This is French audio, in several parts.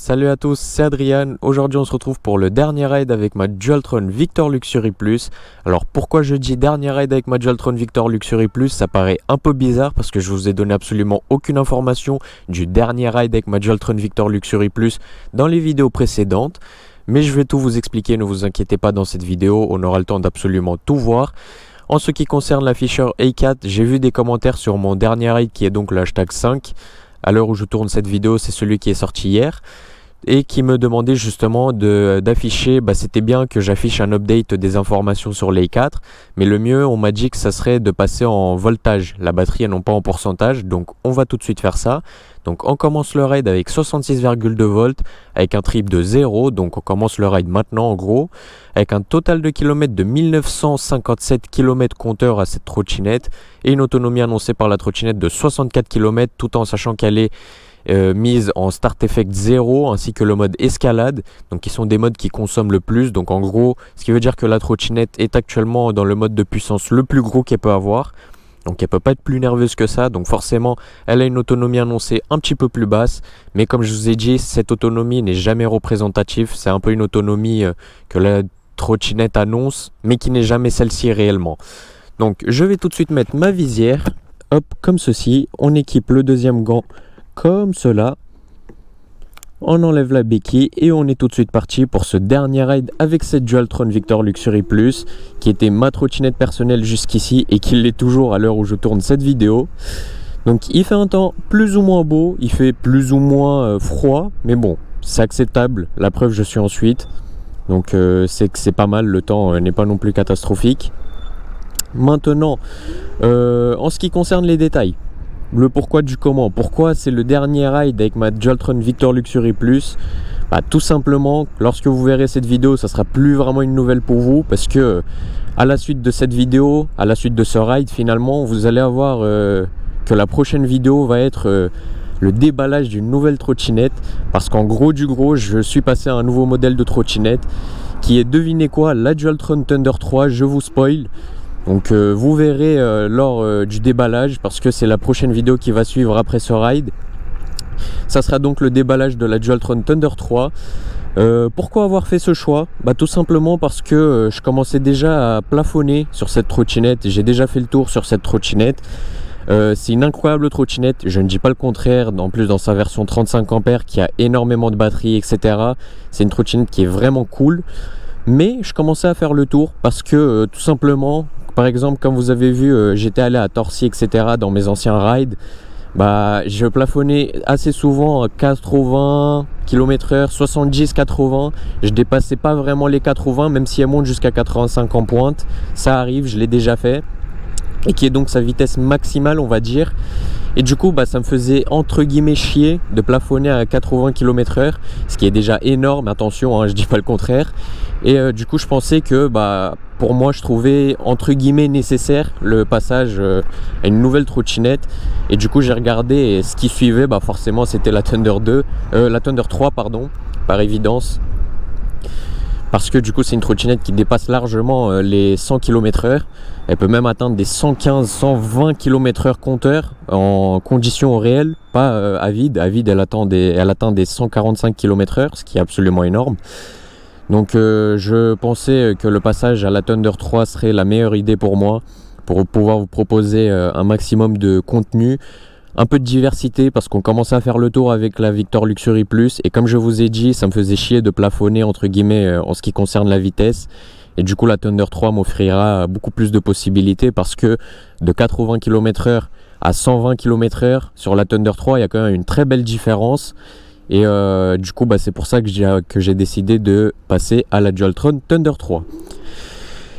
Salut à tous, c'est Adrien. Aujourd'hui on se retrouve pour le dernier raid avec ma Dualtron Victor Luxury Plus. Alors pourquoi je dis dernier raid avec ma Dualtron Victor Luxury Plus? Ça paraît un peu bizarre parce que je vous ai donné absolument aucune information du dernier raid avec ma Dualtron Victor Luxury Plus dans les vidéos précédentes. Mais je vais tout vous expliquer, ne vous inquiétez pas dans cette vidéo, on aura le temps d'absolument tout voir. En ce qui concerne l'afficheur A4, j'ai vu des commentaires sur mon dernier raid qui est donc le hashtag 5. À l'heure où je tourne cette vidéo, c'est celui qui est sorti hier et qui me demandait justement d'afficher, c'était bien que j'affiche un update des informations sur l'A4, mais le mieux, on m'a dit que ça serait de passer en voltage, la batterie et non pas en pourcentage, donc on va tout de suite faire ça. Donc on commence le raid avec 66,2 volts, avec un trip de 0, donc on commence le raid maintenant en gros, avec un total de kilomètres de 1957 km compteur à cette trottinette, et une autonomie annoncée par la trottinette de 64 km, tout en sachant qu'elle est mise en Start Effect 0 ainsi que le mode escalade, donc qui sont des modes qui consomment le plus. Donc en gros, ce qui veut dire que la trottinette est actuellement dans le mode de puissance le plus gros qu'elle peut avoir. Donc elle peut pas être plus nerveuse que ça, donc forcément elle a une autonomie annoncée un petit peu plus basse, mais comme je vous ai dit, cette autonomie n'est jamais représentative, c'est un peu une autonomie que la trottinette annonce, mais qui n'est jamais celle-ci réellement. Donc je vais tout de suite mettre ma visière, hop, comme ceci, on équipe le deuxième gant comme cela, on enlève la béquille et on est tout de suite parti pour ce dernier raid avec cette Dualtron Victor Luxury Plus qui était ma trottinette personnelle jusqu'ici et qui l'est toujours à l'heure où je tourne cette vidéo. Donc il fait un temps plus ou moins beau, il fait plus ou moins froid, mais bon, c'est acceptable, la preuve je suis en suite, donc c'est que c'est pas mal, le temps n'est pas non plus catastrophique. Maintenant, en ce qui concerne les détails, le pourquoi du comment, pourquoi c'est le dernier raid avec ma Dualtron Victor Luxury Plus, tout simplement, lorsque vous verrez cette vidéo, ça sera plus vraiment une nouvelle pour vous, parce que à la suite de cette vidéo, à la suite de ce raid, finalement, vous allez avoir que la prochaine vidéo va être le déballage d'une nouvelle trottinette, parce qu'en gros du gros, je suis passé à un nouveau modèle de trottinette, qui est, devinez quoi, la Dualtron Thunder 3, je vous spoil. Donc vous verrez lors du déballage, parce que c'est la prochaine vidéo qui va suivre après ce raid. Ça sera donc le déballage de la Dualtron Thunder 3. Pourquoi avoir fait ce choix? Tout simplement parce que je commençais déjà à plafonner sur cette trottinette. J'ai déjà fait le tour sur cette trottinette. C'est une incroyable trottinette, je ne dis pas le contraire. En plus, dans sa version 35 A qui a énormément de batterie, etc. C'est une trottinette qui est vraiment cool. Mais je commençais à faire le tour parce que tout simplement, par exemple, comme vous avez vu, j'étais allé à Torcy, etc. dans mes anciens rides. Je plafonnais assez souvent à 80 km/h, 70-80. Je dépassais pas vraiment les 80, même si elle monte jusqu'à 85 en pointe. Ça arrive, je l'ai déjà fait. Et qui est donc sa vitesse maximale, on va dire. Et du coup, ça me faisait entre guillemets chier de plafonner à 80 km/h, ce qui est déjà énorme, attention, je dis pas le contraire. Et du coup, je pensais que pour moi, je trouvais entre guillemets nécessaire le passage à une nouvelle trottinette. Et du coup, j'ai regardé et ce qui suivait, forcément, c'était la Thunder 3, par évidence. Parce que du coup, c'est une trottinette qui dépasse largement les 100 km/h. Elle peut même atteindre des 115-120 km/h compteur en conditions réelles, pas à vide. À vide, elle atteint des 145 km/h, ce qui est absolument énorme. Donc je pensais que le passage à la Thunder 3 serait la meilleure idée pour moi, pour pouvoir vous proposer un maximum de contenu, un peu de diversité, parce qu'on commençait à faire le tour avec la Victor Luxury Plus, et comme je vous ai dit, ça me faisait chier de plafonner entre guillemets en ce qui concerne la vitesse. Et du coup, la Thunder 3 m'offrira beaucoup plus de possibilités, parce que de 80 km/h à 120 km/h sur la Thunder 3, il y a quand même une très belle différence. Et du coup, c'est pour ça que j'ai décidé de passer à la Dualtron Thunder 3.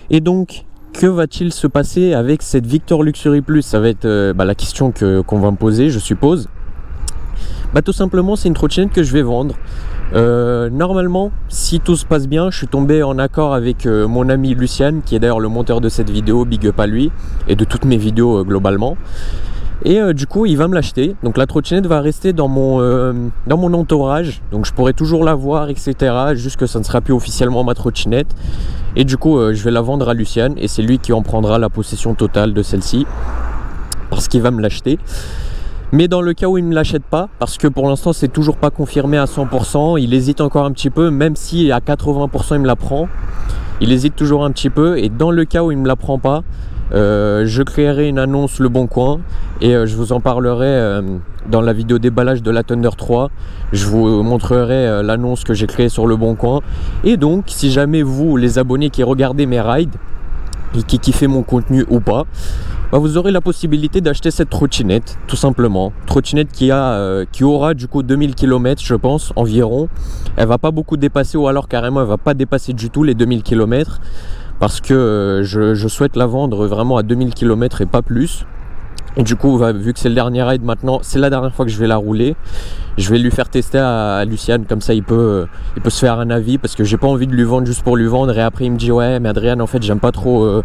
Et donc, que va-t-il se passer avec cette Victor Luxury Plus? Ça va être la question qu'on va me poser, je suppose. Tout simplement, c'est une trottinette que je vais vendre. Normalement, si tout se passe bien, je suis tombé en accord avec mon ami Lucian, qui est d'ailleurs le monteur de cette vidéo, big up à lui, et de toutes mes vidéos globalement. Et du coup, il va me l'acheter. Donc la trottinette va rester dans mon entourage. Donc je pourrai toujours la voir, etc. Juste que ça ne sera plus officiellement ma trottinette. Et du coup, je vais la vendre à Lucian. Et c'est lui qui en prendra la possession totale de celle-ci, parce qu'il va me l'acheter. Mais dans le cas où il ne me l'achète pas, parce que pour l'instant c'est toujours pas confirmé à 100%, il hésite encore un petit peu, même si à 80% il me la prend, il hésite toujours un petit peu. Et dans le cas où il ne me la prend pas, je créerai une annonce Le Bon Coin et je vous en parlerai dans la vidéo déballage de la Thunder 3. Je vous montrerai l'annonce que j'ai créée sur Le Bon Coin. Et donc si jamais vous, les abonnés qui regardez mes rides et qui kiffez mon contenu ou pas, bah vous aurez la possibilité d'acheter cette trottinette, tout simplement. Trottinette qui aura du coup 2000 km je pense environ. Elle va pas beaucoup dépasser, ou alors carrément elle va pas dépasser du tout les 2000 km, parce que je souhaite la vendre vraiment à 2000 km et pas plus. Et du coup, vu que c'est le dernier ride maintenant, c'est la dernière fois que je vais la rouler. Je vais lui faire tester à Luciane, comme ça il peut se faire un avis, parce que j'ai pas envie de lui vendre juste pour lui vendre. Et après il me dit ouais mais Adrien, en fait j'aime pas trop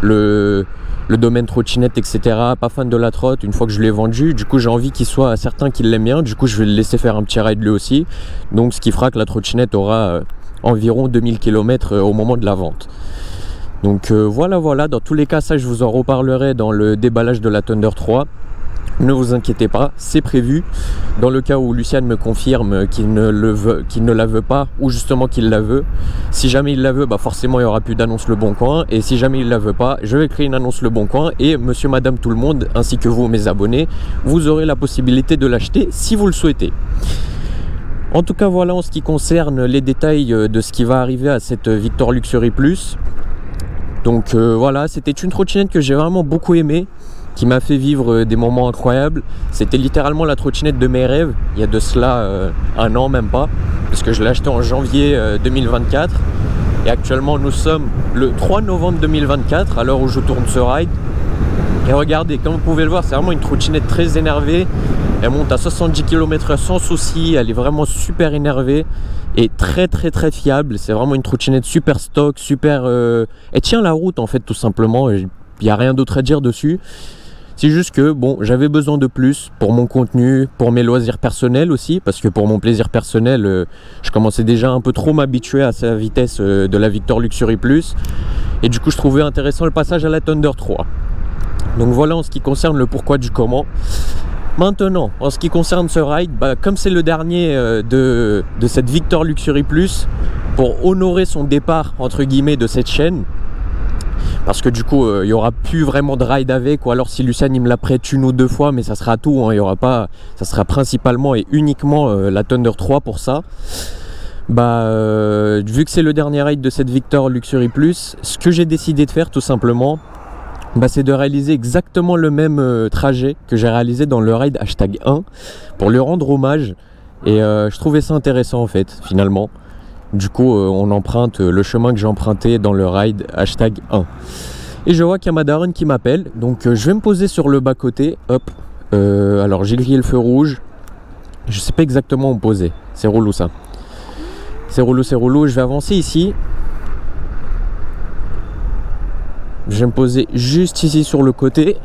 le domaine trottinette, etc. Pas fan de la trotte. Une fois que je l'ai vendu, du coup j'ai envie qu'il soit certain qu'il l'aime bien. Du coup je vais le laisser faire un petit ride lui aussi. Donc ce qui fera que la trottinette aura environ 2000 km au moment de la vente. Donc voilà, dans tous les cas ça je vous en reparlerai dans le déballage de la Thunder 3. Ne vous inquiétez pas, c'est prévu. Dans le cas où Luciane me confirme qu'il ne la veut pas, ou justement qu'il la veut, si jamais il la veut, bah forcément il n'y aura plus d'annonce Le Bon Coin. Et si jamais il la veut pas, je vais créer une annonce Le Bon Coin. Et monsieur, madame, tout le monde, ainsi que vous, mes abonnés, vous aurez la possibilité de l'acheter si vous le souhaitez. En tout cas voilà en ce qui concerne les détails de ce qui va arriver à cette Victor Luxury Plus. Donc voilà, c'était une trottinette que j'ai vraiment beaucoup aimée, qui m'a fait vivre des moments incroyables. C'était littéralement la trottinette de mes rêves, il y a de cela un an, même pas, parce que je l'ai acheté en janvier 2024. Et actuellement nous sommes le 3 novembre 2024, à l'heure où je tourne ce ride. Et regardez, comme vous pouvez le voir, c'est vraiment une trottinette très énervée. Elle monte à 70 km/h sans souci, elle est vraiment super énervée et très fiable. C'est vraiment une trottinette super stock, super... Elle tient la route en fait, tout simplement. Il n'y a rien d'autre à dire dessus. C'est juste que bon, j'avais besoin de plus pour mon contenu, pour mes loisirs personnels aussi, parce que pour mon plaisir personnel, je commençais déjà un peu trop m'habituer à sa vitesse de la Victor Luxury Plus. Et du coup, je trouvais intéressant le passage à la Thunder 3. Donc voilà en ce qui concerne le pourquoi du comment. Maintenant, en ce qui concerne ce ride, comme c'est le dernier de cette Victor Luxury Plus, pour honorer son départ entre guillemets de cette chaîne, parce que du coup il n'y aura plus vraiment de ride avec, ou alors si Luciane il me la prête une ou deux fois, mais ça sera tout, hein, il y aura pas, ça sera principalement et uniquement la Thunder 3 pour ça. Vu que c'est le dernier ride de cette Victor Luxury Plus, ce que j'ai décidé de faire tout simplement, c'est de réaliser exactement le même trajet que j'ai réalisé dans le ride #1 pour lui rendre hommage. Et je trouvais ça intéressant en fait, finalement. Du coup, on emprunte le chemin que j'ai emprunté dans le ride #1. Et je vois qu'il y a ma daronne qui m'appelle, donc je vais me poser sur le bas-côté. Hop. Alors j'ai grillé le feu rouge. Je sais pas exactement où me poser. C'est relou ça. C'est relou. Je vais avancer ici. Je vais me poser juste ici sur le côté.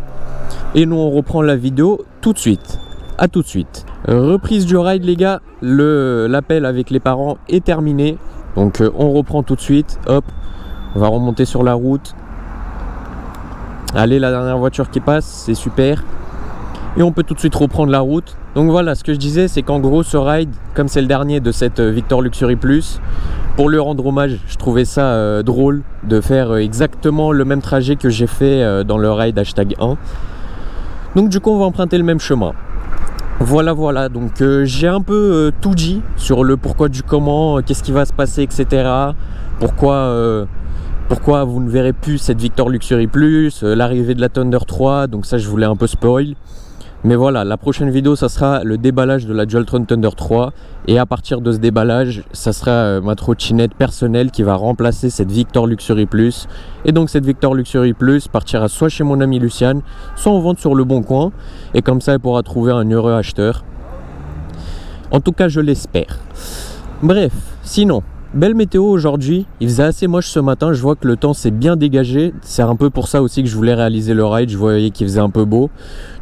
Et nous on reprend la vidéo tout de suite. A tout de suite. Reprise du ride les gars. L'appel avec les parents est terminé. Donc on reprend tout de suite. Hop. On va remonter sur la route. Allez, la dernière voiture qui passe, c'est super. Et on peut tout de suite reprendre la route. Donc voilà, ce que je disais, c'est qu'en gros ce ride, comme c'est le dernier de cette Victor Luxury Plus, pour lui rendre hommage, je trouvais ça drôle de faire exactement le même trajet que j'ai fait dans le ride #1. Donc du coup on va emprunter le même chemin. Voilà, donc j'ai un peu tout dit sur le pourquoi du comment, qu'est-ce qui va se passer, etc. Pourquoi vous ne verrez plus cette Victor Luxury Plus, l'arrivée de la Thunder 3, donc ça je voulais un peu spoil. Mais voilà, la prochaine vidéo ça sera le déballage de la Dualtron Thunder 3. Et à partir de ce déballage, ça sera ma trottinette personnelle qui va remplacer cette Victor Luxury Plus. Et donc cette Victor Luxury Plus partira soit chez mon ami Luciane, soit en vente sur Le Bon Coin. Et comme ça elle pourra trouver un heureux acheteur. En tout cas je l'espère. Bref, sinon, belle météo aujourd'hui, il faisait assez moche ce matin, je vois que le temps s'est bien dégagé. C'est un peu pour ça aussi que je voulais réaliser le ride, je voyais qu'il faisait un peu beau.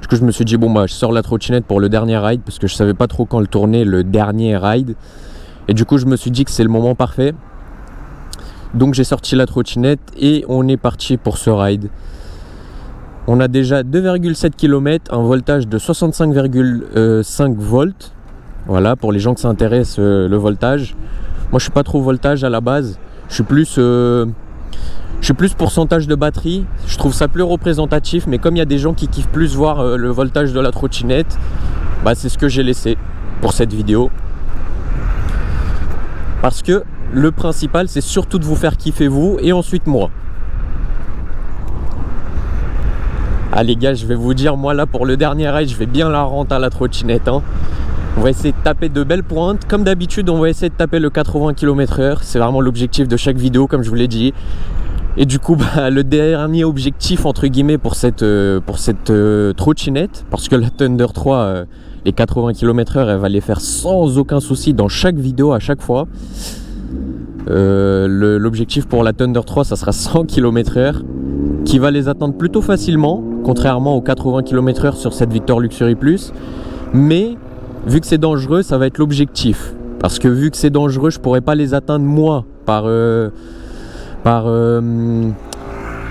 Du coup je me suis dit je sors la trottinette pour le dernier ride, parce que je savais pas trop quand le tourner, le dernier ride. Et du coup je me suis dit que c'est le moment parfait. Donc j'ai sorti la trottinette et on est parti pour ce ride. On a déjà 2,7 km, un voltage de 65,5 volts. Voilà, pour les gens que ça intéresse le voltage. Moi je suis pas trop voltage à la base. Je suis plus pourcentage de batterie. Je trouve ça plus représentatif. Mais comme il y a des gens qui kiffent plus voir le voltage de la trottinette, bah c'est ce que j'ai laissé pour cette vidéo. Parce que le principal c'est surtout de vous faire kiffer vous et ensuite moi. Ah les gars, je vais vous dire, moi là pour le dernier ride, je vais bien la rentrer à la trottinette. Hein. On va essayer de taper de belles pointes. Comme d'habitude, on va essayer de taper le 80 km/h. C'est vraiment l'objectif de chaque vidéo, comme je vous l'ai dit. Et du coup, bah, le dernier objectif, entre guillemets, pour cette trottinette, parce que la Thunder 3, les 80 km/h, elle va les faire sans aucun souci dans chaque vidéo, à chaque fois. L'objectif pour la Thunder 3, ça sera 100 km/h, qui va les atteindre plutôt facilement, contrairement aux 80 km/h sur cette Victor Luxury Plus. Mais vu que c'est dangereux, ça va être l'objectif. Parce que vu que c'est dangereux, je pourrais pas les atteindre moi par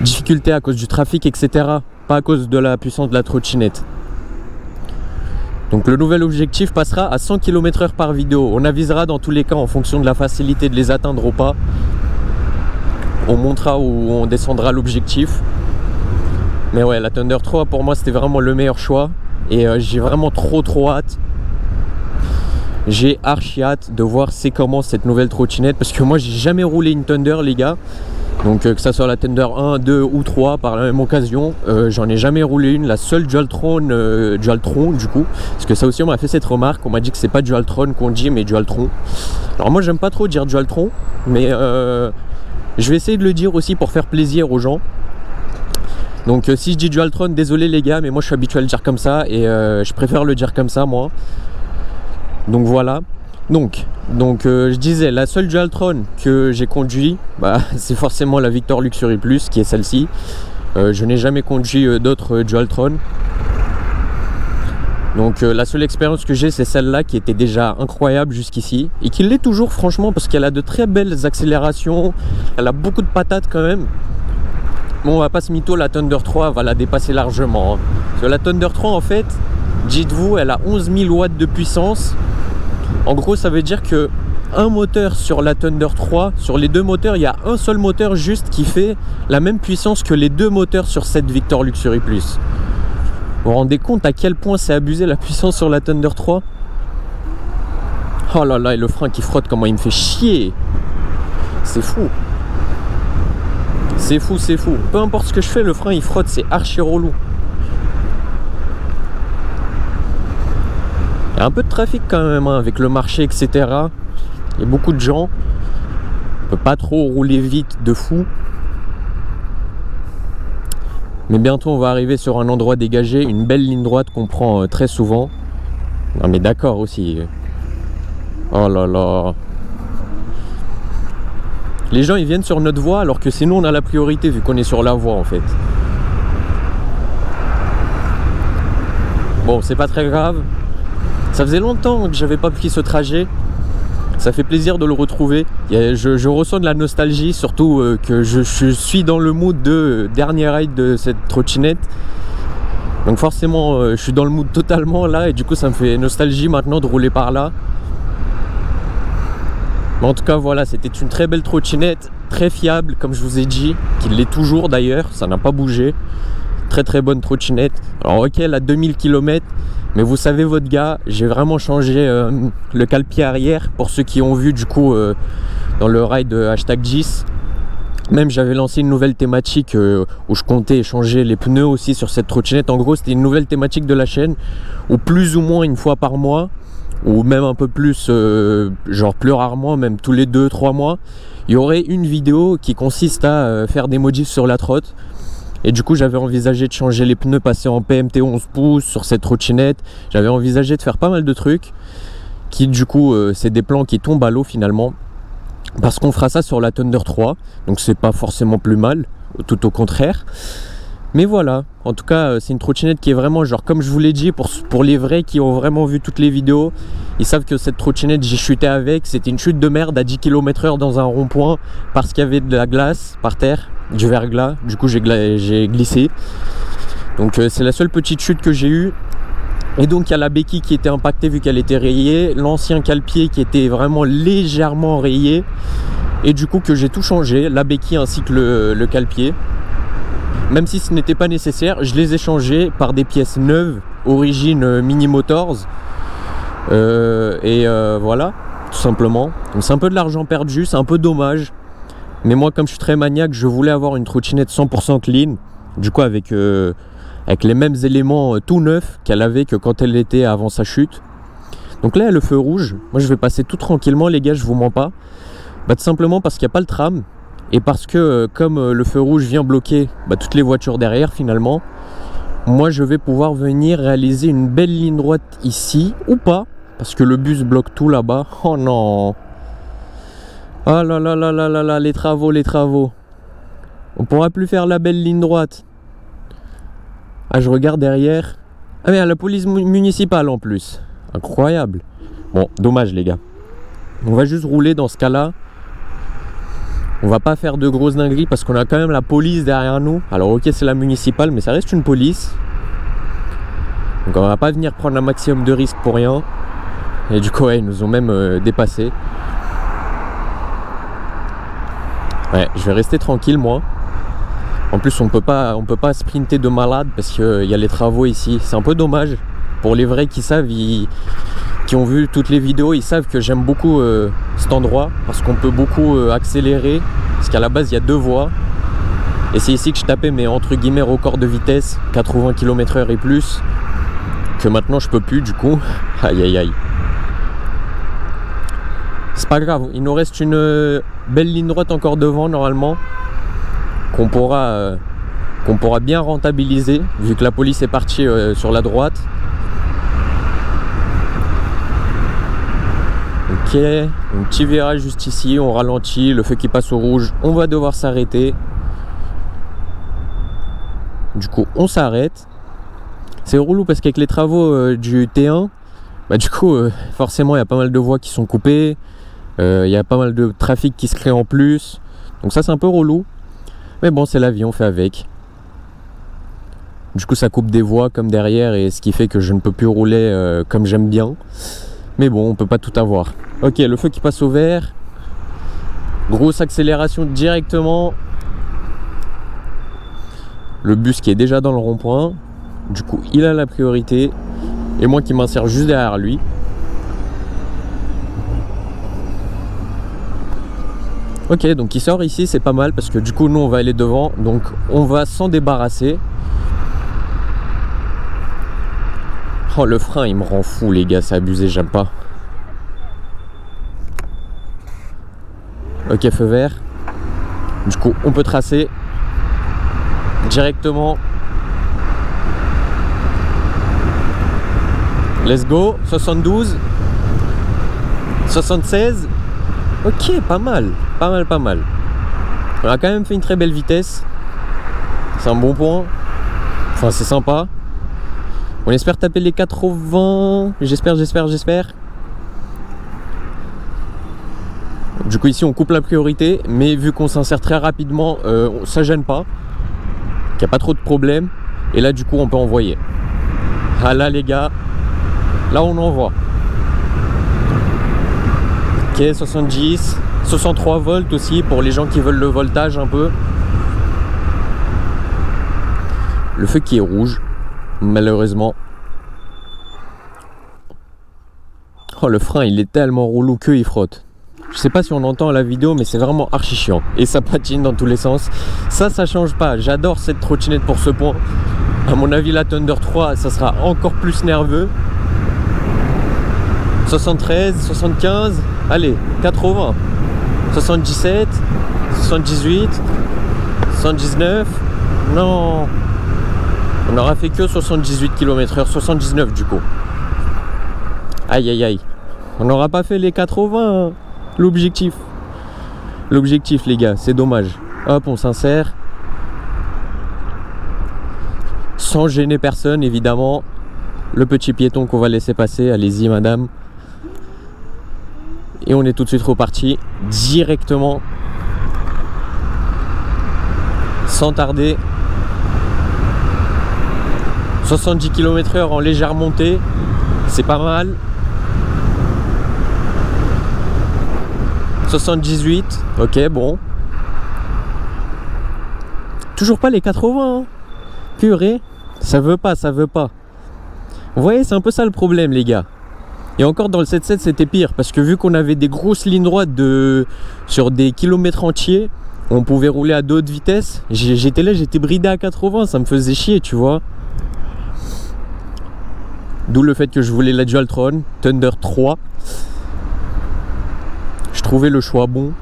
difficulté à cause du trafic, etc. Pas à cause de la puissance de la trottinette. Donc le nouvel objectif passera à 100 km/h par vidéo. On avisera dans tous les cas en fonction de la facilité de les atteindre ou pas. On montera où on descendra l'objectif. Mais ouais, la Thunder 3 pour moi c'était vraiment le meilleur choix. Et j'ai vraiment trop hâte. J'ai archi hâte de voir c'est comment cette nouvelle trottinette. Parce que moi j'ai jamais roulé une Thunder les gars. Donc que ça soit la Thunder 1, 2 ou 3 par la même occasion, j'en ai jamais roulé une. La seule Dualtron du coup, parce que ça aussi on m'a fait cette remarque, on m'a dit que c'est pas Dualtron qu'on dit mais Dualtron. Alors moi j'aime pas trop dire Dualtron, mais je vais essayer de le dire aussi pour faire plaisir aux gens. Donc si je dis Dualtron, désolé les gars, mais moi je suis habitué à le dire comme ça et je préfère le dire comme ça moi. Donc voilà. Donc je disais, la seule Dualtron que j'ai conduit, bah, c'est forcément la Victor Luxury Plus qui est celle-ci. Je n'ai jamais conduit d'autres Dualtron. Donc la seule expérience que j'ai, c'est celle-là qui était déjà incroyable jusqu'ici et qui l'est toujours franchement parce qu'elle a de très belles accélérations, elle a beaucoup de patates quand même. Bon, on va pas se mytho, la Thunder 3 va la dépasser largement. Hein. Parce que la Thunder 3 en fait, dites-vous, elle a 11 000 watts de puissance. En gros, ça veut dire que un moteur sur la Thunder 3, sur les deux moteurs, il y a un seul moteur juste qui fait la même puissance que les deux moteurs sur cette Victor Luxury Plus. Vous vous rendez compte à quel point c'est abusé la puissance sur la Thunder 3? Oh là là, et le frein qui frotte, comment il me fait chier. C'est fou. C'est fou, c'est fou. Peu importe ce que je fais, le frein il frotte, c'est archi relou. Il y a un peu de trafic quand même hein, avec le marché, etc. Il y a beaucoup de gens. On peut pas trop rouler vite de fou. Mais bientôt on va arriver sur un endroit dégagé, une belle ligne droite qu'on prend très souvent. Non mais d'accord aussi. Oh là là. Les gens ils viennent sur notre voie alors que c'est nous on a la priorité vu qu'on est sur la voie en fait. Bon c'est pas très grave. Ça faisait longtemps que j'avais pas pris ce trajet. Ça fait plaisir de le retrouver. Je ressens de la nostalgie, surtout que je suis dans le mood de dernier ride de cette trottinette. Donc forcément, je suis dans le mood totalement là et du coup ça me fait nostalgie maintenant de rouler par là. Mais en tout cas voilà, c'était une très belle trottinette, très fiable comme je vous ai dit, qui l'est toujours d'ailleurs, ça n'a pas bougé. Très bonne trottinette. Alors ok, elle a 2000 km. Mais vous savez votre gars, j'ai vraiment changé le cale-pied arrière pour ceux qui ont vu du coup dans le ride #10. Même j'avais lancé une nouvelle thématique où je comptais changer les pneus aussi sur cette trottinette. En gros c'était une nouvelle thématique de la chaîne où plus ou moins une fois par mois ou même un peu plus, genre plus rarement, même tous les 2-3 mois, il y aurait une vidéo qui consiste à faire des modifs sur la trotte. Et du coup j'avais envisagé de changer les pneus, passer en PMT 11 pouces sur cette trottinette. J'avais envisagé de faire pas mal de trucs qui du coup c'est des plans qui tombent à l'eau finalement. Parce qu'on fera ça sur la Thunder 3. Donc c'est pas forcément plus mal, tout au contraire. Mais voilà, en tout cas c'est une trottinette qui est vraiment genre comme je vous l'ai dit pour les vrais qui ont vraiment vu toutes les vidéos. Ils savent que cette trottinette j'ai chuté avec, c'était une chute de merde à 10 km/h dans un rond-point parce qu'il y avait de la glace par terre, du verglas, du coup j'ai glissé. Donc c'est la seule petite chute que j'ai eue. Et donc il y a la béquille qui était impactée vu qu'elle était rayée, l'ancien cale-pied qui était vraiment légèrement rayé, et du coup que j'ai tout changé, la béquille ainsi que le cale-pied. Même si ce n'était pas nécessaire, je les ai changés par des pièces neuves, origine Mini Motors. Voilà, tout simplement. Donc c'est un peu de l'argent perdu, c'est un peu dommage. Mais moi, comme je suis très maniaque, je voulais avoir une trottinette 100% clean. Du coup avec les mêmes éléments tout neufs qu'elle avait que quand elle était avant sa chute. Donc là, il y a le feu rouge. Moi, je vais passer tout tranquillement, les gars, je vous mens pas. Tout simplement parce qu'il n'y a pas le tram. Et parce que comme le feu rouge vient bloquer toutes les voitures derrière finalement, moi je vais pouvoir venir réaliser une belle ligne droite ici, ou pas, parce que le bus bloque tout là-bas. Oh non. Oh là là là là là là, les travaux. On pourra plus faire la belle ligne droite. Ah, je regarde derrière. Ah mais la police municipale en plus. Incroyable. Bon, dommage les gars. On va juste rouler dans ce cas-là. On va pas faire de grosses dingueries parce qu'on a quand même la police derrière nous. Alors ok, c'est la municipale, mais ça reste une police. Donc on va pas venir prendre un maximum de risques pour rien. Et du coup, ouais, ils nous ont même dépassé. Ouais, je vais rester tranquille moi. En plus, on peut pas sprinter de malade parce qu'il y a les travaux ici. C'est un peu dommage. Pour les vrais qui savent, qui ont vu toutes les vidéos, ils savent que j'aime beaucoup cet endroit parce qu'on peut beaucoup accélérer, parce qu'à la base il y a 2 voies et c'est ici que je tapais mes entre guillemets records de vitesse 80 km/h et plus, que maintenant je peux plus du coup. Aïe aïe aïe, c'est pas grave, il nous reste une belle ligne droite encore devant normalement, qu'on pourra bien rentabiliser vu que la police est partie sur la droite. Ok, un petit virage juste ici, on ralentit, le feu qui passe au rouge, on va devoir s'arrêter. Du coup, on s'arrête. C'est relou parce qu'avec les travaux du T1, du coup, forcément, il y a pas mal de voies qui sont coupées. Il y a pas mal de trafic qui se crée en plus. Donc ça, c'est un peu relou. Mais bon, c'est la vie, on fait avec. Du coup, ça coupe des voies comme derrière et ce qui fait que je ne peux plus rouler comme j'aime bien. Mais bon, on peut pas tout avoir. Ok, le feu qui passe au vert. Grosse accélération directement. Le bus qui est déjà dans le rond-point. Du coup, il a la priorité. Et moi qui m'insère juste derrière lui. Ok, donc il sort ici, c'est pas mal parce que du coup, nous, on va aller devant. Donc, on va s'en débarrasser. Oh, le frein, il me rend fou, les gars, c'est abusé, j'aime pas. Ok, feu vert. Du coup, on peut tracer directement. Let's go. 72. 76. Ok, pas mal. Pas mal. On a quand même fait une très belle vitesse. C'est un bon point. Enfin, c'est sympa. On espère taper les 80. J'espère. Du coup ici on coupe la priorité, mais vu qu'on s'insère très rapidement, ça gêne pas, qu'il n'y a pas trop de problème. Et là du coup on peut envoyer. Ah là les gars, là on envoie. Ok, 70, 63 volts aussi pour les gens qui veulent le voltage un peu. Le feu qui est rouge, malheureusement. Oh, le frein il est tellement relou qu'il frotte. Je sais pas si on entend à la vidéo, mais c'est vraiment archi chiant. Et ça patine dans tous les sens. Ça change pas. J'adore cette trottinette pour ce point. À mon avis, la Thunder 3, ça sera encore plus nerveux. 73, 75, allez, 80, 77, 78, 79. Non, on aura fait que 78 km/h, 79 du coup. Aïe aïe aïe. On n'aura pas fait les 80. L'objectif les gars, c'est dommage. Hop, on s'insère sans gêner personne évidemment. Le petit piéton qu'on va laisser passer, allez-y madame. Et on est tout de suite reparti directement, sans tarder. 70 km/h en légère montée, c'est pas mal. 78, ok, bon. Toujours pas les 80, hein. Purée, ça veut pas. Vous voyez, c'est un peu ça le problème, les gars. Et encore dans le 7.7, c'était pire, parce que vu qu'on avait des grosses lignes droites sur des kilomètres entiers, on pouvait rouler à d'autres vitesses. J'étais bridé à 80, ça me faisait chier, tu vois. D'où le fait que je voulais la Dualtron Thunder 3. Je trouvais le choix bon.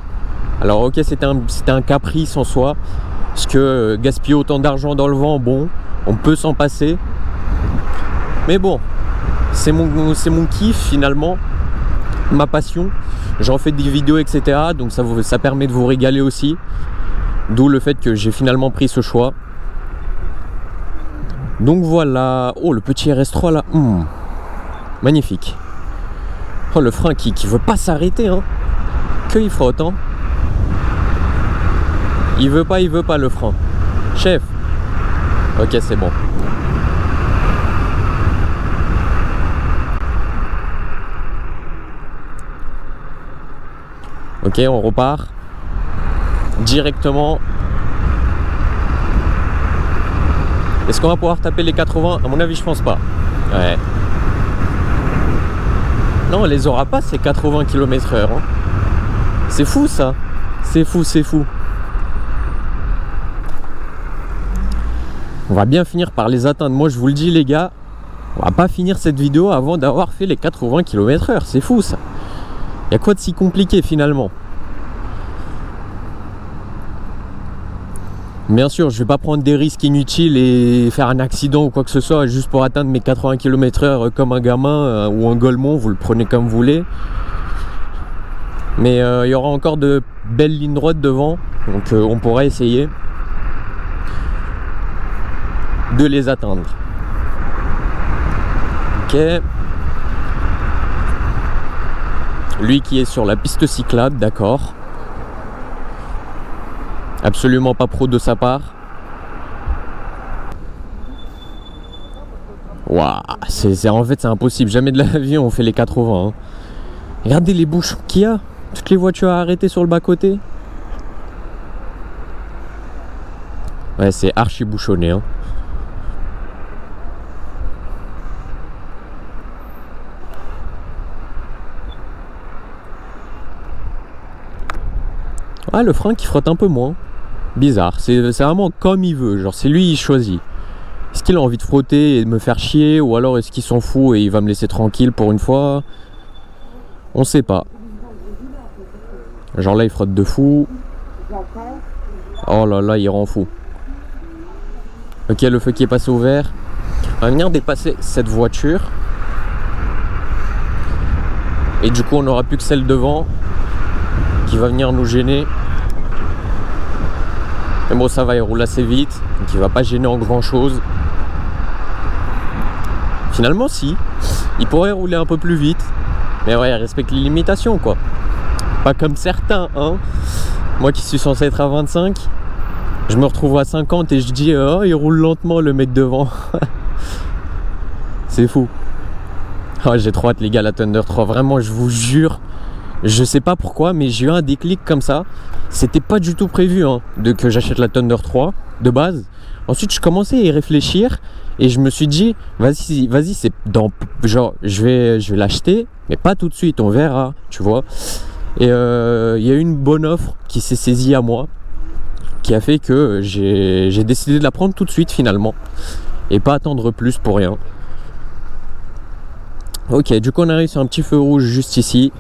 Alors ok, c'était un caprice en soi, parce que gaspiller autant d'argent dans le vent, bon, on peut s'en passer. Mais bon, c'est mon kiff finalement, ma passion. J'en fais des vidéos, etc. Donc ça permet de vous régaler aussi. D'où le fait que j'ai finalement pris ce choix. Donc voilà. Oh, le petit RS3 là. Magnifique. Oh, le frein qui veut pas s'arrêter, hein. Que il frotte, hein. Il veut pas le frein. Chef. Ok, c'est bon. Ok, on repart directement. Est-ce qu'on va pouvoir taper les 80? À mon avis, je pense pas. Ouais. Non, on les aura pas ces 80 km/h. Hein. C'est fou ça. C'est fou. On va bien finir par les atteindre. Moi, je vous le dis, les gars, on va pas finir cette vidéo avant d'avoir fait les 80 km/h. C'est fou ça. Il y a quoi de si compliqué finalement? Bien sûr, je vais pas prendre des risques inutiles et faire un accident ou quoi que ce soit juste pour atteindre mes 80 km/h comme un gamin ou un golemon, vous le prenez comme vous voulez. Mais il y aura encore de belles lignes droites devant, donc on pourra essayer de les atteindre. Ok. Lui qui est sur la piste cyclable, d'accord. Absolument pas pro de sa part. Waouh, en fait c'est impossible. Jamais de la vie on fait les 80. Hein. Regardez les bouchons qu'il y a. Toutes les voitures arrêtées sur le bas-côté. Ouais, c'est archi bouchonné. Hein. Ah, le frein qui frotte un peu moins. Bizarre, c'est vraiment comme il veut, genre c'est lui il choisit. Est-ce qu'il a envie de frotter et de me faire chier, ou alors est-ce qu'il s'en fout et il va me laisser tranquille pour une fois? On sait pas. Genre là il frotte de fou. Oh là là, il rend fou. Ok, le feu qui est passé au vert. On va venir dépasser cette voiture. Et du coup on n'aura plus que celle devant qui va venir nous gêner. Mais bon, ça va, il roule assez vite, donc il va pas gêner en grand chose. Finalement, si, il pourrait rouler un peu plus vite, mais ouais, il respecte les limitations, quoi. Pas comme certains, hein. Moi qui suis censé être à 25, je me retrouve à 50 et je dis, oh, il roule lentement le mec devant. C'est fou. Oh, j'ai trop hâte, les gars, la Thunder 3. Vraiment, je vous jure. Je sais pas pourquoi, mais j'ai eu un déclic comme ça. C'était pas du tout prévu hein, que j'achète la Thunder 3 de base. Ensuite, je commençais à y réfléchir et je me suis dit, vas-y, c'est dans genre je vais l'acheter, mais pas tout de suite, on verra, tu vois. Et il y a eu une bonne offre qui s'est saisie à moi, qui a fait que j'ai décidé de la prendre tout de suite finalement et pas attendre plus pour rien. Ok, du coup on arrive sur un petit feu rouge juste ici.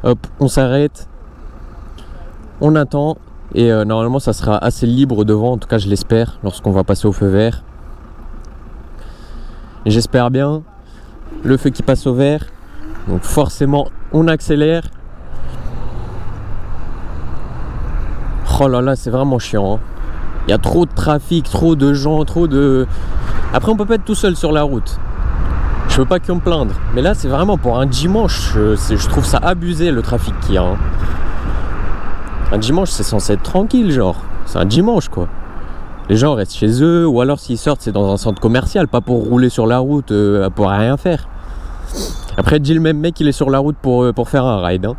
Hop, on s'arrête, on attend et normalement ça sera assez libre devant, en tout cas je l'espère, lorsqu'on va passer au feu vert. J'espère bien. Le feu qui passe au vert, donc forcément on accélère. Oh là là, c'est vraiment chiant. Hein. Il y a trop de trafic, trop de gens, trop de... Après on peut pas être tout seul sur la route. Je veux pas que me plaindre, mais là c'est vraiment pour un dimanche, je trouve ça abusé le trafic qu'il y a. Hein. Un dimanche c'est censé être tranquille, genre, c'est un dimanche quoi. Les gens restent chez eux, ou alors s'ils sortent, c'est dans un centre commercial, pas pour rouler sur la route, pour rien faire. Après, dis le même mec, il est sur la route pour faire un ride. Hein.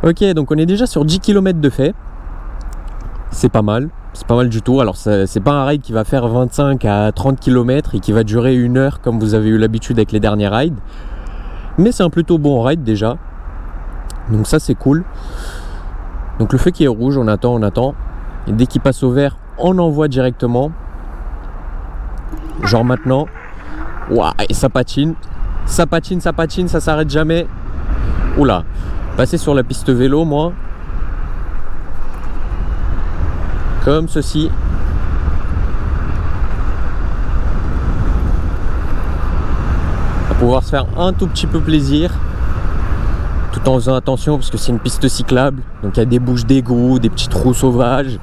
Ok, donc on est déjà sur 10 km de fait. C'est pas mal du tout. Alors c'est pas un ride qui va faire 25 à 30 km et qui va durer 1 heure comme vous avez eu l'habitude avec les derniers rides. Mais c'est un plutôt bon ride déjà. Donc ça c'est cool. Donc le feu qui est rouge, on attend. Et dès qu'il passe au vert, on envoie directement. Genre maintenant. Ouah, et ça patine, ça s'arrête jamais. Oula, passer sur la piste vélo, moi. Comme ceci. On va pouvoir se faire un tout petit peu plaisir. Tout en faisant attention parce que c'est une piste cyclable. Donc il y a des bouches d'égout, des petits trous sauvages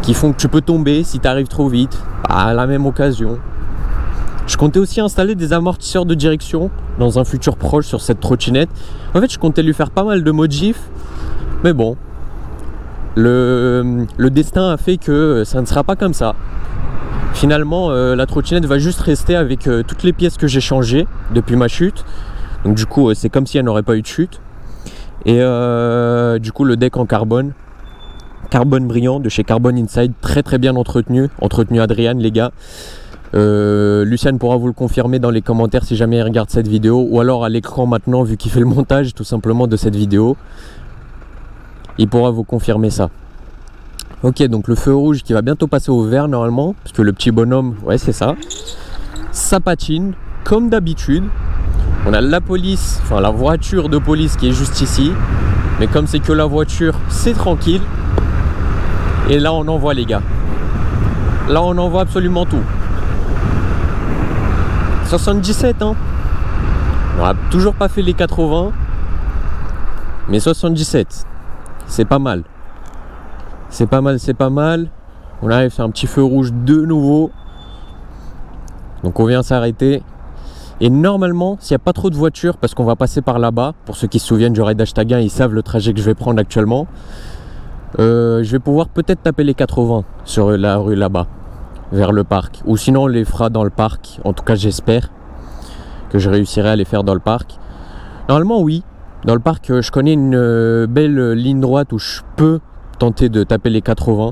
qui font que tu peux tomber si tu arrives trop vite. À la même occasion. Je comptais aussi installer des amortisseurs de direction dans un futur proche sur cette trottinette. En fait, je comptais lui faire pas mal de modifs. Mais bon, le destin a fait que ça ne sera pas comme ça. Finalement, la trottinette va juste rester avec toutes les pièces que j'ai changées depuis ma chute. Donc du coup, c'est comme si elle n'aurait pas eu de chute. Et du coup, le deck en carbone brillant de chez Carbon Inside, très très bien entretenu Adrien, les gars. Luciane pourra vous le confirmer dans les commentaires si jamais il regarde cette vidéo, ou alors à l'écran maintenant vu qu'il fait le montage tout simplement de cette vidéo, il pourra vous confirmer ça. Ok, donc le feu rouge qui va bientôt passer au vert normalement, parce que le petit bonhomme, ouais c'est ça, ça patine comme d'habitude. On a la police, enfin la voiture de police qui est juste ici, mais comme c'est que la voiture, c'est tranquille. Et là on envoie les gars, là on envoie absolument tout. 77 hein. On n'a toujours pas fait les 80, mais 77 c'est pas mal. C'est pas mal. On arrive sur un petit feu rouge de nouveau. Donc on vient s'arrêter. Et normalement, s'il n'y a pas trop de voitures, parce qu'on va passer par là-bas, pour ceux qui se souviennent du ride #1, ils savent le trajet que je vais prendre actuellement. Je vais pouvoir peut-être taper les 80 sur la rue là-bas, vers le parc. Ou sinon on les fera dans le parc. En tout cas j'espère que je réussirai à les faire dans le parc. Normalement oui. Dans le parc je connais une belle ligne droite où je peux tenter de taper les 80.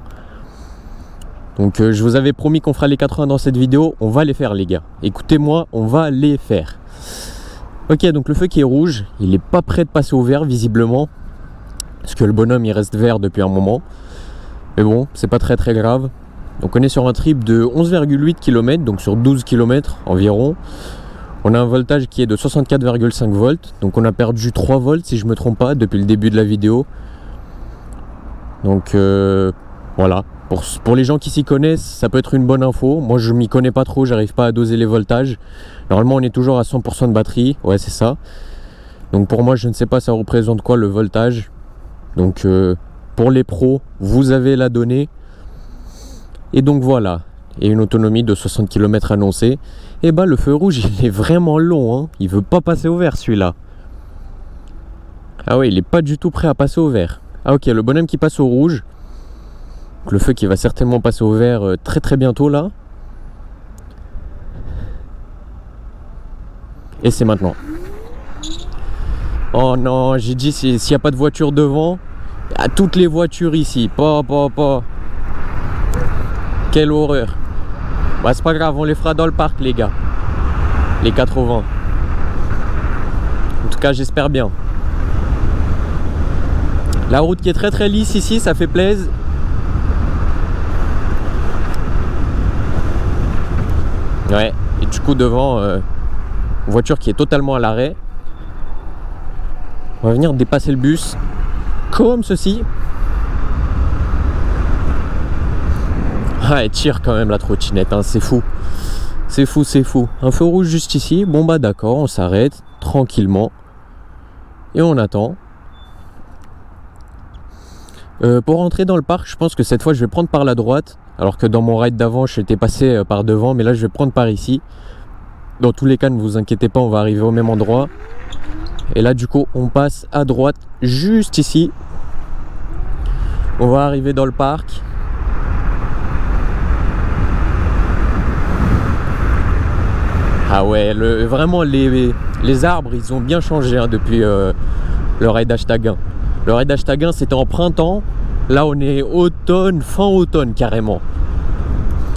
Donc je vous avais promis qu'on fera les 80 dans cette vidéo. On va les faire les gars. Écoutez-moi, on va les faire. Ok, donc le feu qui est rouge, il n'est pas prêt de passer au vert visiblement. Parce que le bonhomme il reste vert depuis un moment. Mais bon, c'est pas très grave. Donc on est sur un trip de 11,8 km, donc sur 12 km environ. On a un voltage qui est de 64,5 volts. Donc on a perdu 3 volts si je me trompe pas depuis le début de la vidéo. Donc voilà. Pour les gens qui s'y connaissent, ça peut être une bonne info. Moi je m'y connais pas trop, j'arrive pas à doser les voltages. Normalement on est toujours à 100% de batterie. Ouais c'est ça. Donc pour moi je ne sais pas ça représente quoi le voltage. Donc pour les pros, vous avez la donnée. Et donc voilà, et une autonomie de 60 km annoncée. Et bah le feu rouge il est vraiment long hein. Il veut pas passer au vert celui-là. Ah ouais, il est pas du tout prêt à passer au vert. Ah ok, le bonhomme qui passe au rouge. Donc le feu qui va certainement passer au vert très bientôt là. Et c'est maintenant. Oh non, j'ai dit s'il n'y a pas de voiture devant, il y a toutes les voitures ici. Pas. Quelle horreur. Bah c'est pas grave, on les fera dans le parc les gars. Les 80. En tout cas j'espère bien. La route qui est très lisse ici, ça fait plaisir. Ouais, et du coup devant, une voiture qui est totalement à l'arrêt. On va venir dépasser le bus, comme ceci. Ah, elle tire quand même la trottinette, hein, c'est fou. C'est fou. Un feu rouge juste ici. Bon bah d'accord, on s'arrête tranquillement. Et on attend. Pour rentrer dans le parc, je pense que cette fois je vais prendre par la droite. Alors que dans mon ride d'avant, j'étais passé par devant. Mais là, je vais prendre par ici. Dans tous les cas, ne vous inquiétez pas, on va arriver au même endroit. Et là, du coup, on passe à droite, juste ici. On va arriver dans le parc. Ah ouais, vraiment les arbres ils ont bien changé hein, depuis le raid hashtag 1. Le raid hashtag 1 c'était en printemps, là on est automne, fin automne carrément.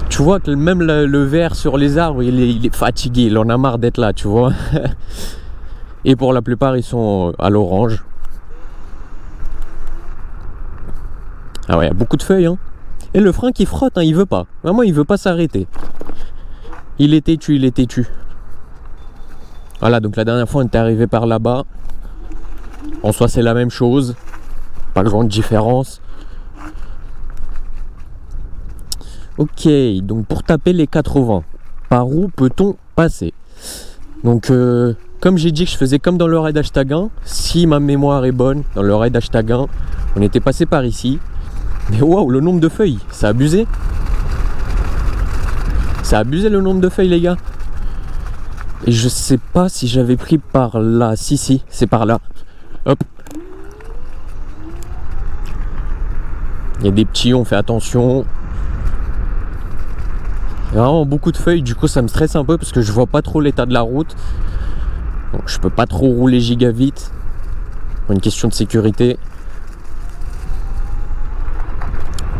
Tu vois que même le vert sur les arbres il est fatigué, il en a marre d'être là, tu vois. Et pour la plupart ils sont à l'orange. Ah ouais, il y a beaucoup de feuilles hein. Et le frein qui frotte, hein, il veut pas. Vraiment il veut pas s'arrêter. Il est têtu, il est têtu. Voilà, donc la dernière fois on était arrivé par là-bas. En soi c'est la même chose. Pas grande différence. Ok, donc pour taper les 80, par où peut-on passer? Donc comme j'ai dit que je faisais comme dans le raid hashtag 1, si ma mémoire est bonne, dans le raid hashtag 1, on était passé par ici. Mais waouh, le nombre de feuilles, c'est abusé. C'est abusé le nombre de feuilles les gars. Et je sais pas si j'avais pris par là. Si, c'est par là. Hop. Il y a des petits, on fait attention. Il y a vraiment beaucoup de feuilles, du coup ça me stresse un peu parce que je vois pas trop l'état de la route. Donc je peux pas trop rouler giga vite. Pour une question de sécurité.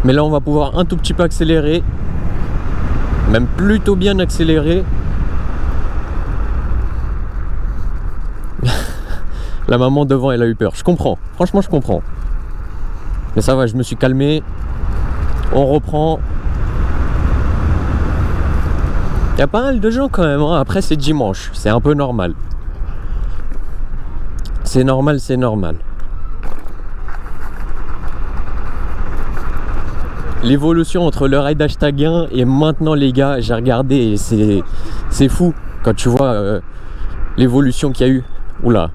Mais là on va pouvoir un tout petit peu accélérer. Même plutôt bien accélérer. La maman devant elle a eu peur, je comprends, franchement je comprends. Mais ça va, je me suis calmé. On reprend. Il y a pas mal de gens quand même hein. Après c'est dimanche, c'est un peu normal. C'est normal, c'est normal. L'évolution entre le raid hashtag 1 et maintenant les gars, j'ai regardé et c'est fou quand tu vois l'évolution qu'il y a eu. Oula.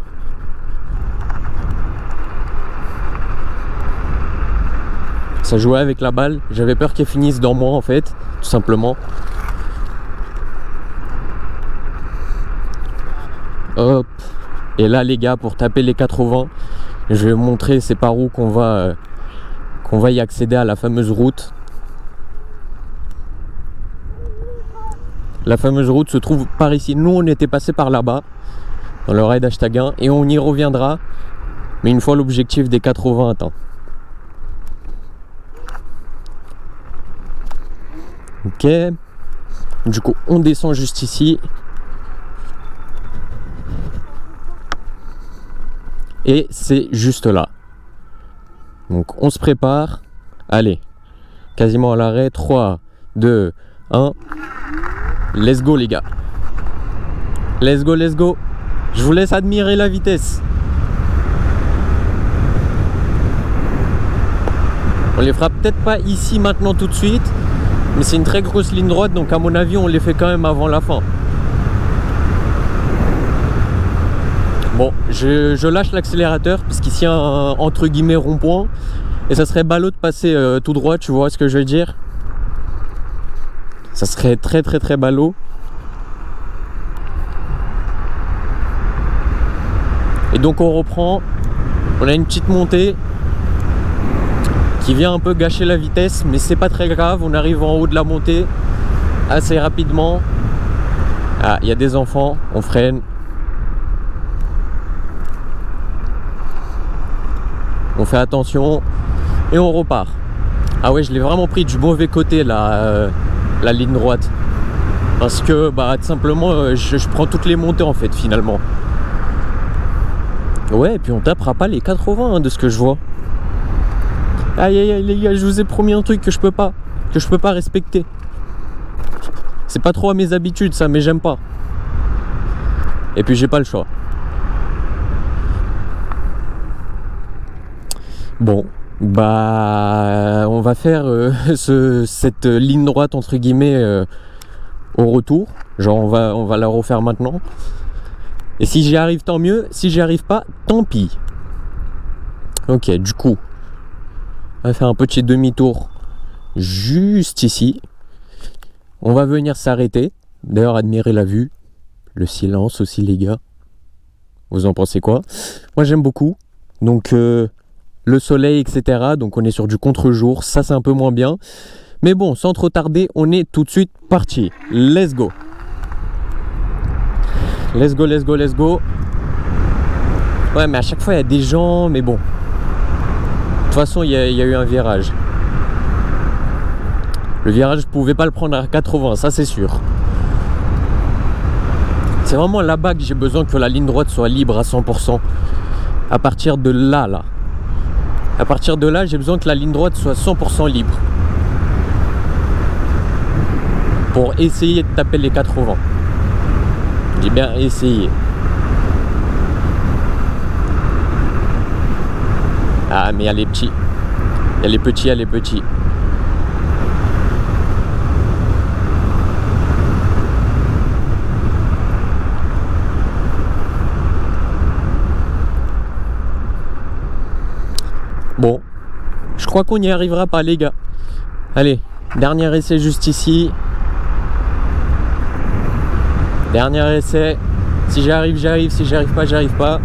Ça jouait avec la balle, j'avais peur qu'elle finisse dans moi en fait, tout simplement. Hop. Et là les gars, pour taper les 80, je vais vous montrer c'est par où qu'on va y accéder à la fameuse route. La fameuse route se trouve par ici. Nous on était passé par là-bas, dans le raid hashtag 1, et on y reviendra, mais une fois l'objectif des 80 atteint. Ok. Du coup on descend juste ici. Et c'est juste là. Donc on se prépare. Allez. Quasiment à l'arrêt. 3, 2, 1. Let's go les gars. Let's go, let's go. Je vous laisse admirer la vitesse. On les fera peut-être pas ici maintenant tout de suite. Mais c'est une très grosse ligne droite. Donc à mon avis on les fait quand même avant la fin. Bon, je lâche l'accélérateur parce qu'ici il y a un entre guillemets rond-point et ça serait ballot de passer tout droit, tu vois ce que je veux dire? Ça serait très très très ballot. Et donc on reprend, on a une petite montée qui vient un peu gâcher la vitesse, mais c'est pas très grave, on arrive en haut de la montée assez rapidement. Ah, il y a des enfants, on freine. On fait attention et on repart. Ah ouais, je l'ai vraiment pris du mauvais côté la ligne droite. Parce que bah tout simplement je prends toutes les montées en fait finalement. Ouais, et puis on tapera pas les 80 hein, de ce que je vois. Aïe aïe aïe les gars, je vous ai promis un truc que je peux pas respecter. C'est pas trop à mes habitudes ça, mais j'aime pas. Et puis j'ai pas le choix. Bon, bah on va faire cette ligne droite entre guillemets au retour. Genre on va la refaire maintenant. Et si j'y arrive tant mieux, si j'y arrive pas, tant pis. Ok, du coup, on va faire un petit demi-tour juste ici. On va venir s'arrêter. D'ailleurs, admirer la vue. Le silence aussi les gars. Vous en pensez quoi? Moi j'aime beaucoup. Donc le soleil, etc. Donc on est sur du contre-jour, ça c'est un peu moins bien. Mais bon, sans trop tarder, on est tout de suite parti. Let's go. Let's go, let's go, let's go. Ouais, mais à chaque fois, il y a des gens, mais bon. De toute façon, il y a eu un virage. Le virage, je pouvais pas le prendre à 80, ça c'est sûr. C'est vraiment là-bas que j'ai besoin que la ligne droite soit libre à 100%. À partir de là, À partir de là, j'ai besoin que la ligne droite soit 100% libre. Pour essayer de taper les 80. J'ai bien essayé. Ah, mais il y a les petits. Il y a les petits, il y a les petits. Bon, je crois qu'on n'y arrivera pas, les gars. Allez, dernier essai juste ici. Dernier essai. Si j'arrive, j'arrive. Si j'arrive pas, j'arrive pas.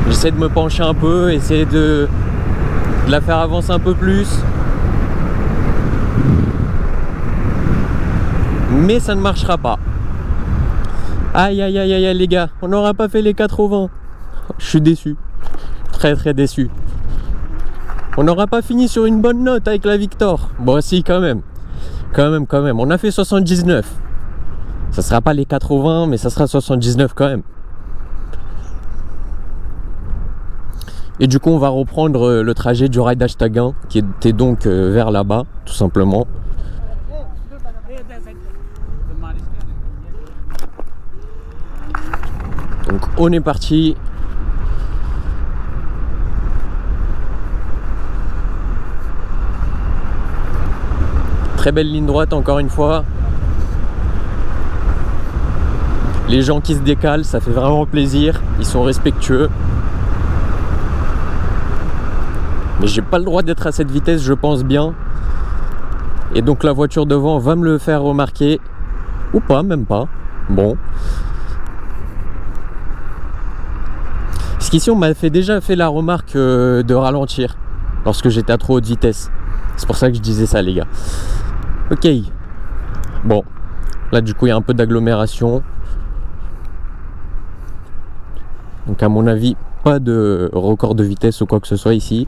J'essaie de me pencher un peu, essayer de la faire avancer un peu plus. Mais ça ne marchera pas. Aïe, aïe, aïe, aïe, les gars. On n'aura pas fait les 80. Je suis déçu. Très, très déçu. On n'aura pas fini sur une bonne note avec la Victor. Bon, si, quand même. Quand même. On a fait 79. Ça sera pas les 80, mais ça sera 79 quand même. Et du coup, on va reprendre le trajet du raid d'Ashtagan, qui était donc vers là-bas, tout simplement. Donc, on est parti. Très belle ligne droite, encore une fois. Les gens qui se décalent, ça fait vraiment plaisir. Ils sont respectueux. Mais j'ai pas le droit d'être à cette vitesse, je pense bien. Et donc la voiture devant va me le faire remarquer. Ou pas, même pas. Bon. Parce qu'ici on m'a déjà fait la remarque de ralentir lorsque j'étais à trop haute vitesse. C'est pour ça que je disais ça, les gars. Ok. Bon. Là du coup il y a un peu d'agglomération. Donc à mon avis, pas de record de vitesse ou quoi que ce soit ici.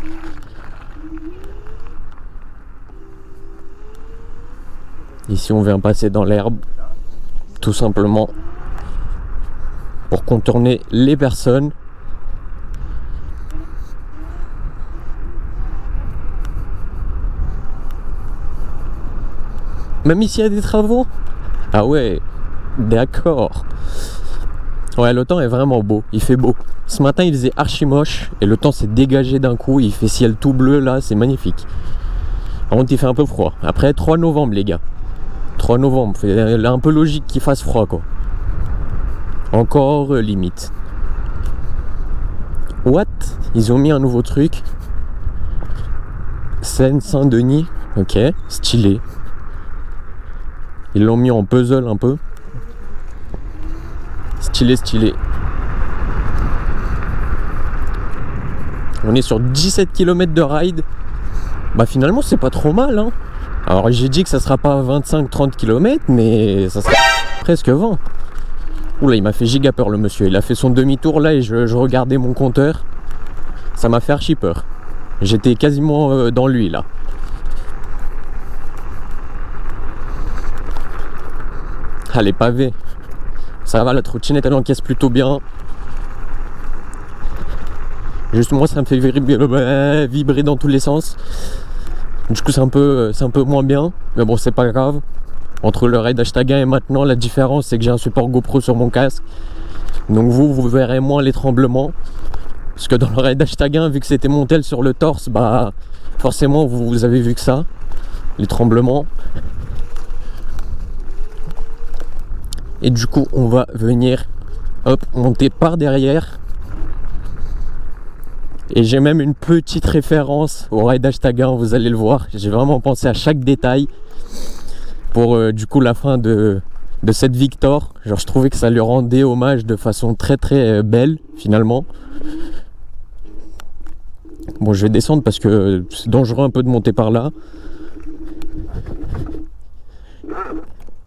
Ici on vient passer dans l'herbe, tout simplement, pour contourner les personnes. Même ici il y a des travaux. Ah ouais, d'accord. Ouais, le temps est vraiment beau, il fait beau. Ce matin il faisait archi moche et le temps s'est dégagé d'un coup, il fait ciel tout bleu là, c'est magnifique. Par contre il fait un peu froid. Après 3 novembre les gars. 3 novembre, c'est un peu logique qu'il fasse froid quoi. Encore limite. What? Ils ont mis un nouveau truc. Seine-Saint-Denis. Ok, stylé. Ils l'ont mis en puzzle un peu. Stylé, stylé. On est sur 17 km de ride. Bah finalement c'est pas trop mal hein. Alors j'ai dit que ça sera pas 25-30 km, mais ça sera presque 20. Oula, il m'a fait giga peur le monsieur. Il a fait son demi-tour là et je regardais mon compteur. Ça m'a fait archi peur. J'étais quasiment dans lui là. Ah, les pavés. Ça va, la trottinette elle encaisse plutôt bien. Juste moi ça me fait vibrer dans tous les sens. Du coup c'est un peu moins bien. Mais bon c'est pas grave. Entre le raid d'Ashtagan et maintenant, la différence c'est que j'ai un support GoPro sur mon casque. Donc vous verrez moins les tremblements. Parce que dans le raid d'Ashtagan, vu que c'était mon tel sur le torse, bah forcément vous avez vu que ça. Les tremblements. Et du coup on va venir monter par derrière. Et j'ai même une petite référence au raid d'Ashtagan, vous allez le voir. J'ai vraiment pensé à chaque détail pour du coup la fin de cette Victor. Genre je trouvais que ça lui rendait hommage de façon très très belle finalement. Bon, je vais descendre parce que c'est dangereux un peu de monter par là.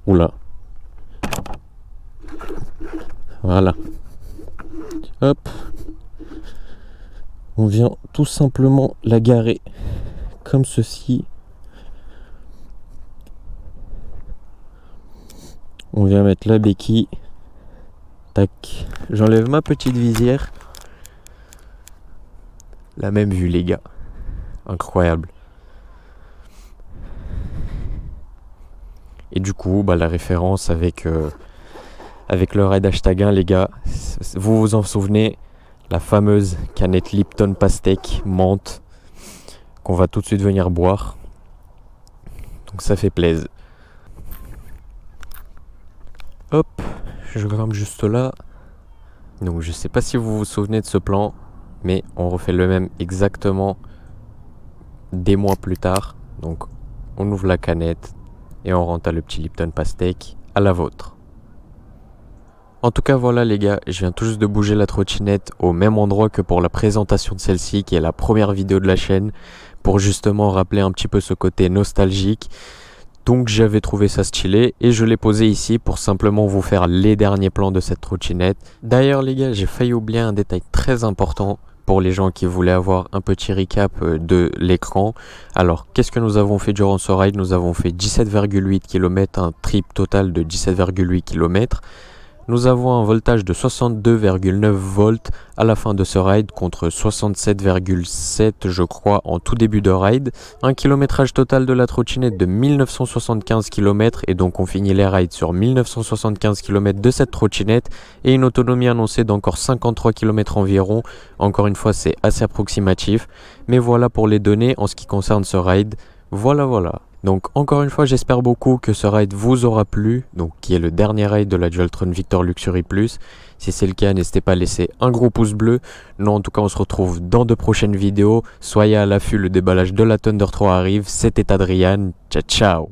Oula. Voilà. Hop. On vient tout simplement la garer comme ceci. On vient mettre la béquille. Tac. J'enlève ma petite visière. La même vue, les gars. Incroyable. Et du coup, la référence avec le raid #1, les gars, vous vous en souvenez, la fameuse canette Lipton Pastèque menthe qu'on va tout de suite venir boire. Donc ça fait plaisir. Hop, je grimpe juste là. Donc je sais pas si vous vous souvenez de ce plan, mais on refait le même exactement des mois plus tard. Donc on ouvre la canette et on rentre à le petit Lipton Pastèque à la vôtre. En tout cas voilà les gars, je viens tout juste de bouger la trottinette au même endroit que pour la présentation de celle-ci, qui est la première vidéo de la chaîne, pour justement rappeler un petit peu ce côté nostalgique. Donc j'avais trouvé ça stylé et je l'ai posé ici pour simplement vous faire les derniers plans de cette trottinette. D'ailleurs les gars, j'ai failli oublier un détail très important pour les gens qui voulaient avoir un petit recap de l'écran. Alors qu'est-ce que nous avons fait durant ce ride? Nous avons fait 17,8 km, un trip total de 17,8 km. Nous avons un voltage de 62,9 volts à la fin de ce ride contre 67,7 je crois en tout début de ride. Un kilométrage total de la trottinette de 1975 km et donc on finit les rides sur 1975 km de cette trottinette et une autonomie annoncée d'encore 53 km environ. Encore une fois c'est assez approximatif, mais voilà pour les données en ce qui concerne ce ride. Voilà. Donc encore une fois j'espère beaucoup que ce ride vous aura plu, donc qui est le dernier ride de la Dualtron Victor Luxury Plus. Si c'est le cas, n'hésitez pas à laisser un gros pouce bleu. Nous en tout cas on se retrouve dans de prochaines vidéos. Soyez à l'affût, le déballage de la Thunder 3 arrive. C'était Adrian, ciao.